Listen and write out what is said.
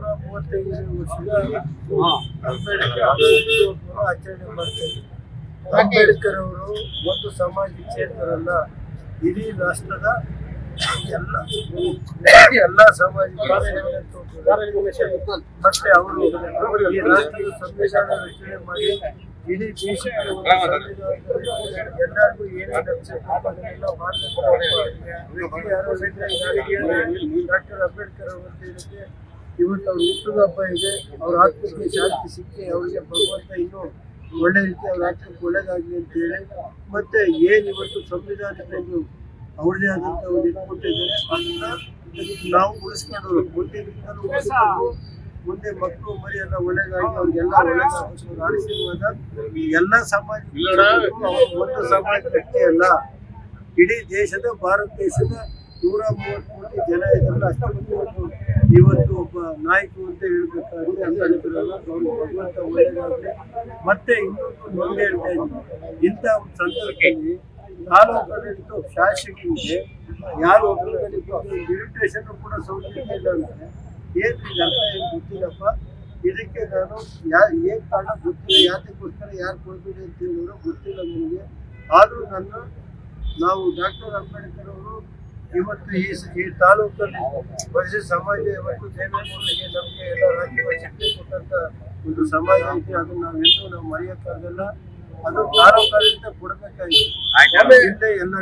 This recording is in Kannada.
35 ವರ್ಷದ ಅಂಬೇಡ್ಕರ್ ಆಚರಣೆ ಮಾಡ್ತಾರೆ. ಅಂಬೇಡ್ಕರ್ ಅವರು ಒಂದು ಸಮಾಜಕ್ಕೆ ಸೇರಿದರಲ್ಲ, ಇಡೀ ರಾಷ್ಟ್ರದ ಎಲ್ಲ ಸಮಾಜಕ್ಕೆ ಮತ್ತೆ ಅವರು ಈ ರಾಷ್ಟ್ರದ ಸಂವಿಧಾನ ರಚನೆ ಮಾಡಿ ಇಡೀ ದೇಶಕ್ಕೆ ಎಲ್ಲರಿಗೂ ಏನೇನು ಅದನ್ನೆಲ್ಲ ಡಾಕ್ಟರ್ ಅಂಬೇಡ್ಕರ್ ಅವರಿಗೆ ಇವತ್ತು ಅವ್ರ ಹುಟ್ಟುದ ಹಬ್ಬ ಇದೆ. ಅವ್ರ ಆತ್ಮಕ್ಕೆ ಶಾಂತಿ ಸಿಕ್ಕಿ ಅವರಿಗೆ ಭಗವಂತ ಇನ್ನೂ ಒಳ್ಳೆ ರೀತಿ ಅವ್ರ ಆತ್ಮಕ್ಕೆ ಒಳ್ಳೇದಾಗಲಿ ಅಂತ ಹೇಳಿ, ಮತ್ತೆ ಏನ್ ಇವತ್ತು ಸಂವಿಧಾನದಲ್ಲಿ ಅವ್ರದೇ ಆದಂತ ಒಂದು ಇಟ್ಕೊಟ್ಟಿದ್ದಾರೆ, ಅದನ್ನ ನಾವು ಉಳಿಸ್ಕೊಂಡು ಮುಂದೆ ಮಕ್ಕಳು ಮರಿ ಎಲ್ಲ ಒಳ್ಳೇದಾಗಿ ಅವ್ರಿಗೆಲ್ಲ ಒಳ್ಳೇದಾಗ ಆಶೀರ್ವಾದ ಎಲ್ಲ ಸಮಾಜ. ಒಂದು ಸಮಾಜಕ್ಕೆ ಅಲ್ಲ, ಇಡೀ ದೇಶದ ಭಾರತ ದೇಶದ 130 ಕೋಟಿ ಜನ ಇದ್ರಲ್ಲ, ಅಷ್ಟು ಇವತ್ತು ಒಬ್ಬ ನಾಯಕರು ಅಂತ ಹೇಳ್ಬೇಕಾದ್ರೆ ಅಂಬೇಡ್ಕರ್ ಭಗವಂತ ಒಳ್ಳೇದಾಗಲಿ. ಮತ್ತೆ ಇನ್ನೊಂದು ಒಂದು ಹೇಳ್ತಾ ಇದ್ದೀನಿ, ಇಂಥ ಒಂದು ಸಂದರ್ಭದಲ್ಲಿ ತಾಲೂಕು ಶಾಸಕರಿಗೆ ಯಾರು ಇರಿಟೇಷನ್ ಕೂಡ ಸೌಲಭ್ಯ ಇಲ್ಲ ಅಂದ್ರೆ ಏನ್ರಿ ಅರ್ಥ ಏನು ಗೊತ್ತಿಲ್ಲಪ್ಪ. ಇದಕ್ಕೆ ನಾನು ಏನ್ ಕಾರಣ ಗೊತ್ತಿಲ್ಲ, ಯಾತಕ್ಕೋಸ್ಕರ ಯಾರು ಕೊಡ್ಬೇಡಿ ಅಂತ ಹೇಳಿದ್ರು ಗೊತ್ತಿಲ್ಲ ನನಗೆ. ಆದ್ರೂ ನಾವು ಡಾಕ್ಟರ್ ಅಂಬೇಡ್ಕರ್ ಅವರು ಇವತ್ತು ಈ ತಾಲೂಕಲ್ಲಿ ಪರಿಶಿಷ್ಟ ಸಮಾಜ ಇವತ್ತು ದೇವೇಗೌಡರಿಗೆ ನಮಗೆ ಎಲ್ಲ ರಾಜ್ಯವಾಗಿ ಶಕ್ತಿ ಕೊಟ್ಟಂತ ಒಂದು ಸಮಾಜ ಐತಿ. ಅದನ್ನ ನಾವು ಮರೆಯಕ್ಕಾಗಲ್ಲ. ಅದು ತಾಲೂಕಾಡಳಿತ ಕೊಡಬೇಕಾಗಿತ್ತು. ಎಲ್ಲ